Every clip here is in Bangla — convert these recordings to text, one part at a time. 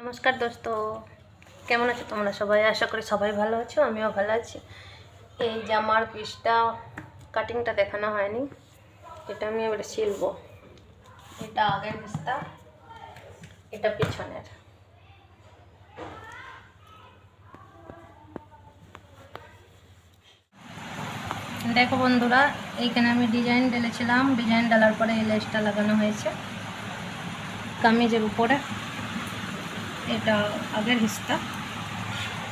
নমস্কার দোস্ত, কেমন আছো তোমরা সবাই? আশা করি সবাই ভালো আছো, আমিও ভালো আছি। এই জামার পিসটা কাটিংটা দেখানো হয়নি, এটা আমি এবারে শিলবো। এটা আগের পিসটা, এটা পিছনের। দেখো বন্ধুরা, এইখানে আমি ডিজাইন ঢেলেছিলাম, ডিজাইন ঢালার পরে এই লেসটা লাগানো হয়েছে কামিজের উপরে। এটা আগের হিসটা,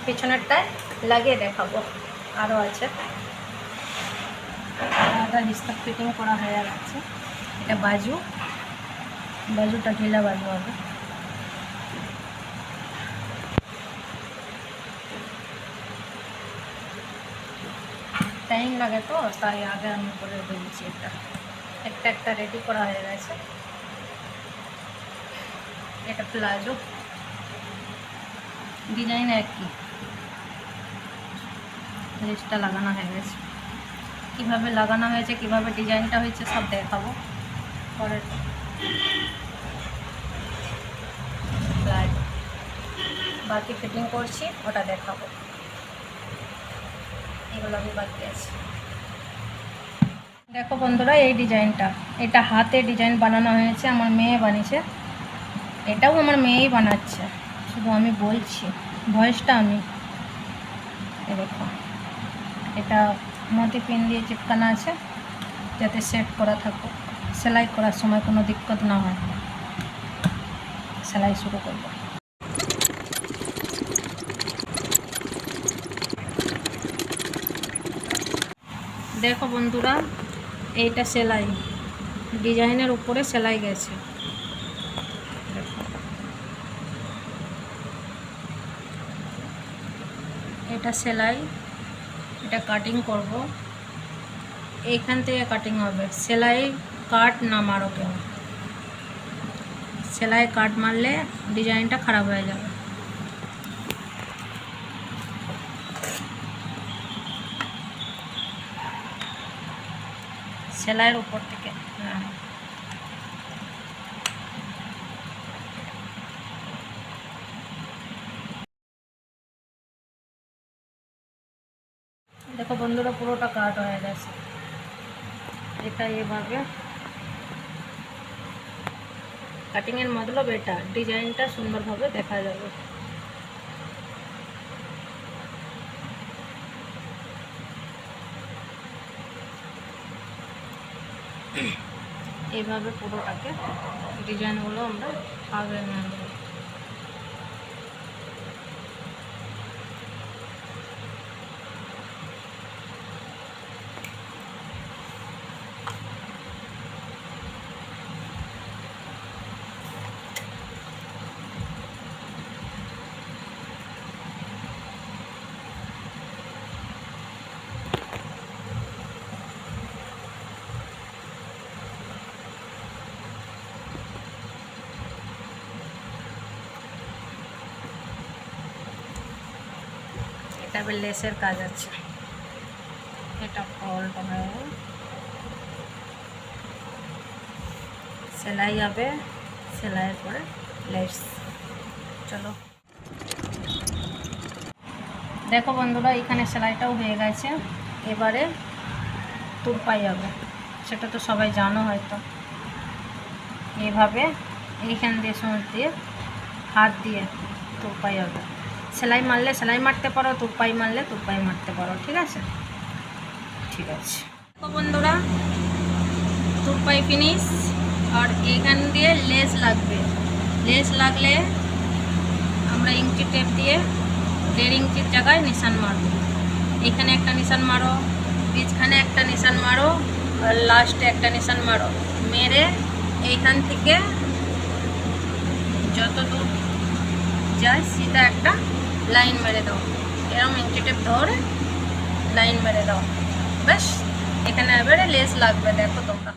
পিছনেরটায় লাগিয়ে দেখাবো, আরও আছে। আলাদা হিসটা ফিটিং করা হয়ে গেছে। এটা বাজুটা ঢিলা বাজু হবে। টাইম লাগে তো, তাই আগে আমি করে দিয়েছি। একটা রেডি করা হয়ে গেছে। এটা প্লাজো, ডিজাইন একই, লেসটা লাগানো হয়ে গেছে। কীভাবে লাগানো হয়েছে, কীভাবে ডিজাইনটা হয়েছে সব দেখাবো পরে। প্লাজো বাকি ফিটিং করছি, ওটা দেখাবো। এগুলো আমি বাকি আছে। দেখো বন্ধুরা, এই ডিজাইনটা, এটা হাতে ডিজাইন বানানো হয়েছে, আমার মেয়ে বানিয়েছে। এটাও আমার মেয়েই বানাচ্ছে, শুধু আমি বলছি, ভয়েসটা আমি। দেখো, এটা মোটি পিন দিয়ে চিপকানো আছে যাতে সেট করা থাকুক, সেলাই করার সময় কোনো দিক্কত না হয়। সেলাই শুরু করব। দেখো বন্ধুরা, এইটা সেলাই, ডিজাইনের উপরে সেলাই গেছে। দেখো, এটা সেলাই, এটা কাটিং করব। এইখান থেকে কাটিং হবে, সেলাই কাট না মারো কেউ। সেলাই কাট মারলে ডিজাইনটা খারাপ হয়ে যাবে। সেলাইয়ের উপর থেকে, হ্যাঁ। দেখো বন্ধুরা, পুরোটা কাট হয়ে গেছে। এটা এভাবে কাটিংয়ের মতলব এটা, ডিজাইনটা সুন্দরভাবে দেখা যাবে। এইভাবে পুরোটাকে ডিজাইনগুলো আমরা আগে নেব। এটা লেসের কাজ আছে, এটা ফল্ট হয়ে সেলাই হবে, সেলাইয়ের পরে লেস। চলো দেখো বন্ধুরা, এখানে সেলাইটাও হয়ে গেছে। এবারে তুরপাই হবে, সেটা তো সবাই জানো হয়তো। এইভাবে এইখান দিয়ে সুঁচ দিয়ে হাত দিয়ে তুরপাই হবে। সেলাই মারলে সেলাই মারতে পারো, তুরপাই মারলে তুরপাই মারতে পারো, ঠিক আছে? ঠিক আছে। তো বন্ধুরা, তুরপাই ফিনিশ। আর এখান দিয়ে লেস লাগবে। লেস লাগলে আমরা ইঞ্চি টেপ দিয়ে 1.5 ইঞ্চির জায়গায় নিশান মারবো। এখানে একটা নিশান মারো, পিছখানে একটা নিশান মারো, আর লাস্টে একটা নিশান মারো। মেরে এইখান থেকে যত দূর যায় সিধা একটা লাইন মেরে দাও। এরকম ইঞ্চি টেপ ধরে লাইন মেরে দাও, ব্যাস। এখানে এবারে লেস লাগবে, দেখো তোমরা।